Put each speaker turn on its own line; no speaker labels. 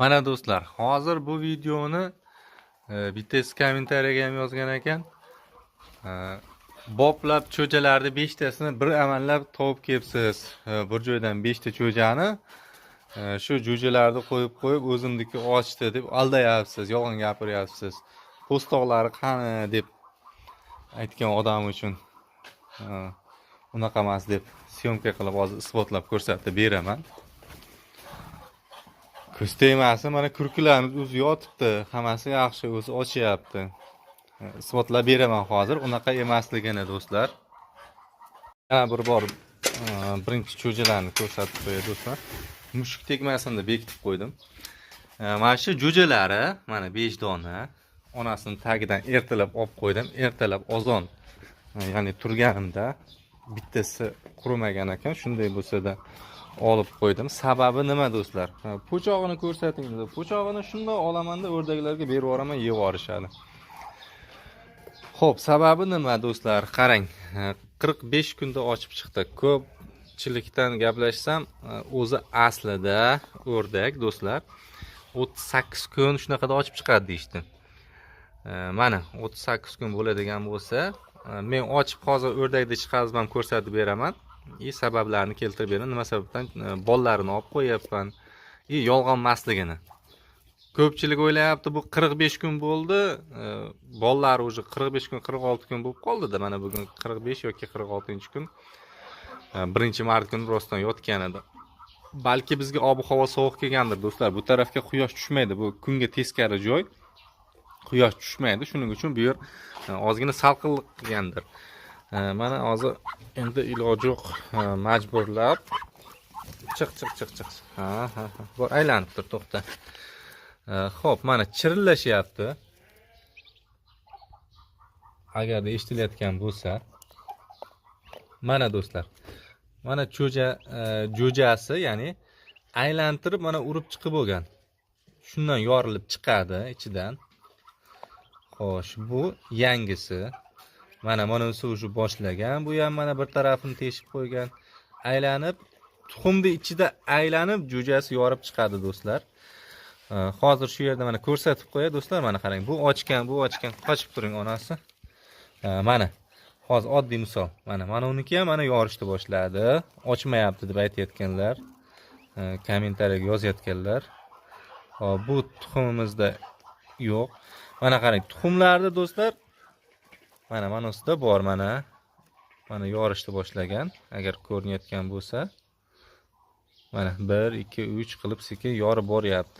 Mana do'stlar, hozir bu videoni bittasi kommentariyaga ham yozgan ekan. Boplab cho'jalarni 5 tasini bir amallab topib kelibsiz. Bir joydan 5 ta cho'jani shu jo'jalarni qo'yib o'zimniki ochdi deb aldayapsiz, yolg'on gapiryapsiz. Po'stoqlari qani deb aytgan odam uchun unaqa emas deb syomka qilib hozir isbotlab ko'rsatib beraman. Ko'z tegmasi, mana kurkularimiz o'zi yotibdi, hammasi yaxshi, o'zi ochyapti. Isbotlab beraman hozir, unaqa emasligini do'stlar. Yana bir bor birinchi jo'jalarni ko'rsatib qo'yay do'stlar. Mushuk tegmasin deb bekitib qo'ydim. Mana shu jo'jalari, mana 5 dona. Onasining tagidan ertalab olib qo'ydim. Ertalab ozon, ya'ni turganimda bittasi qurimagan ekan, shunday bo'lsa-da olib qo'ydim. Sababi nima do'stlar? Po'chog'ini ko'rsating dedi. Po'chog'ini shunday olamanda o'rdaklarga berib yuboraman, yeb yuborishadi. Xo'p, sababi nima do'stlar? Qarang, 45 kunda ochib chiqdi. Ko'pchilikdan gaplashsam, o'zi aslida o'rdak do'stlar 38 kun shunaqada ochib chiqadi deyshti. Mana 38 kun bo'ladigan bo'lsa, men ochib hozir o'rdakda chiqazmam ko'rsatib beraman. Sabablarini keltirib beraman. Nima sababdan bollarini olib qo'yapman. Yolg'on emasligini. Ko'pchilik o'ylayapti, bu 45 kun bo'ldi. Bollar уже 45 kun, 46 kun bo'lib qoldi-da. Mana bugun 45 yoki 46-kun. 1-mart kuni rostdan yotgan edi. Balki bizga ob-havo sovuq kelgandir do'stlar. Bu tarafga quyosh tushmaydi. Bu kunga teskari joy. Quyosh tushmaydi. Shuning uchun bu yer ozgina salqinlik qilgandir. Mana hozir endi iloji yo'q, majburlab chiq. Ha. Bu aylanib tur, to'xta. Xo'p, mana chirillashyapti. Agarda eshitilayotgan bo'lsa, mana do'stlar. Mana jo'jasi, ya'ni aylantirib mana urib chiqib bo'lgan. Shundan yorilib chiqadi ichidan. Xo'sh, bu yangisi. Mana bunisi уже boshlagan. Bu ham mana bir tarafini teshib qo'ygan. Aylanib, tuxumni ichida aylanib jo'jasi yorib chiqadi do'stlar. Hozir shu yerda mana ko'rsatib qo'yay do'stlar. Mana qarang, bu ochgan. Qochib turing onasi. Mana hozir oddiy misol. Mana uniki ham mana yorishni boshladi. Ochmayapti deb aytayotganlar, kommentariyaga yozayotganlar. Bu tuxumimizda yo'q. Mana qarang, tuxumlarda do'stlar mana ustida bor, mana yorishni boshlagan. Agar ko'rinayotgan bo'lsa, mana 1 2 3 qilib sekin yorib boryapti.